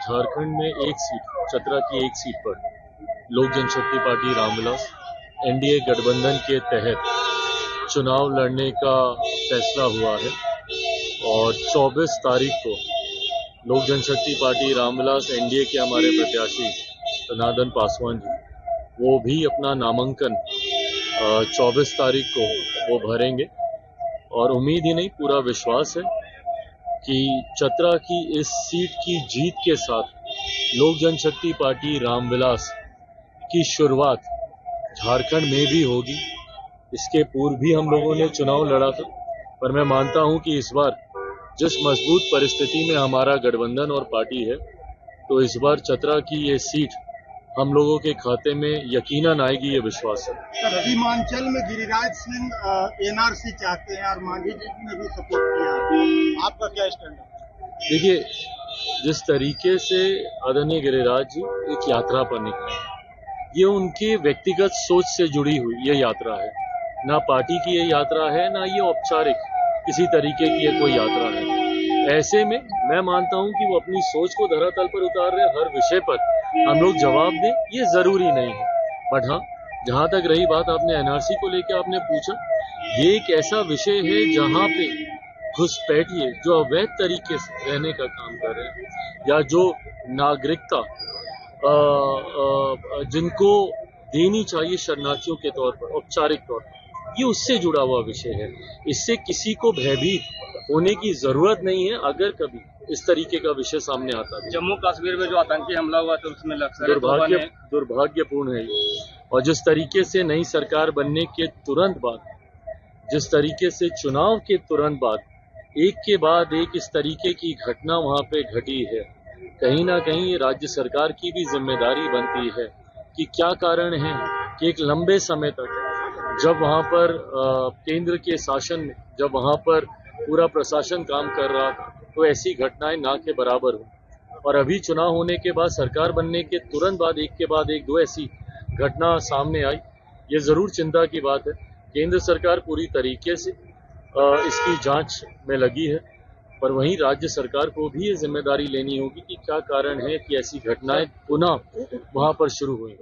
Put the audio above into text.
झारखंड में एक सीट, चतरा की एक सीट पर लोक जनशक्ति पार्टी रामविलास एनडीए गठबंधन के तहत चुनाव लड़ने का फैसला हुआ है और 24 तारीख को लोक जनशक्ति पार्टी रामविलास एनडीए के हमारे प्रत्याशी जनार्दन पासवान जी वो भी अपना नामांकन 24 तारीख को वो भरेंगे और उम्मीद ही नहीं पूरा विश्वास है कि चतरा की इस सीट की जीत के साथ लोक जनशक्ति पार्टी रामविलास की शुरुआत झारखंड में भी होगी। इसके पूर्व भी हम लोगों ने चुनाव लड़ा था, पर मैं मानता हूं कि इस बार जिस मजबूत परिस्थिति में हमारा गठबंधन और पार्टी है, तो इस बार चतरा की ये सीट हम लोगों के खाते में यकीनन आएगी, ये विश्वास है। सीमांचल में गिरिराज सिंह एनआरसी चाहते हैं और मांझी जी ने भी सपोर्ट किया, आपका क्या स्टैंड है? देखिए, जिस तरीके से आदरणीय गिरिराज जी एक यात्रा पर निकले, ये उनके व्यक्तिगत सोच से जुड़ी हुई ये यात्रा है, ना पार्टी की ये यात्रा है, ना ये औपचारिक किसी तरीके की ये कोई यात्रा है। ऐसे में मैं मानता हूं कि वो अपनी सोच को धरातल पर उतार रहे, हर विषय पर हम लोग जवाब दें ये जरूरी नहीं है। बट हाँ, जहां तक रही बात आपने एनआरसी को लेकर आपने पूछा, ये एक ऐसा विषय है जहां पे घुसपैठिए जो अवैध तरीके से रहने का काम कर रहे हैं या जो नागरिकता जिनको देनी चाहिए शरणार्थियों के तौर पर, औपचारिक तौर पर, ये उससे जुड़ा हुआ विषय है। इससे किसी को भयभीत होने की जरूरत नहीं है। अगर कभी इस तरीके का विषय सामने आता है, जम्मू कश्मीर में जो आतंकी हमला हुआ तो उसमें दुर्भाग्यपूर्ण है ये। और जिस तरीके से नई सरकार बनने के तुरंत बाद, जिस तरीके से चुनाव के तुरंत बाद एक के बाद एक इस तरीके की घटना वहां पे घटी है, कहीं ना कहीं ये राज्य सरकार की भी जिम्मेदारी बनती है कि क्या कारण है कि एक लंबे समय तक जब वहां पर केंद्र के शासन में, जब वहां पर पूरा प्रशासन काम कर रहा था, तो ऐसी घटनाएं ना के बराबर हो। और अभी चुनाव होने के बाद, सरकार बनने के तुरंत बाद एक के बाद एक दो ऐसी घटना सामने आई, ये जरूर चिंता की बात है। केंद्र सरकार पूरी तरीके से इसकी जांच में लगी है, पर वहीं राज्य सरकार को भी ये जिम्मेदारी लेनी होगी कि क्या कारण है कि ऐसी घटनाएं पुनः वहां पर शुरू हुई।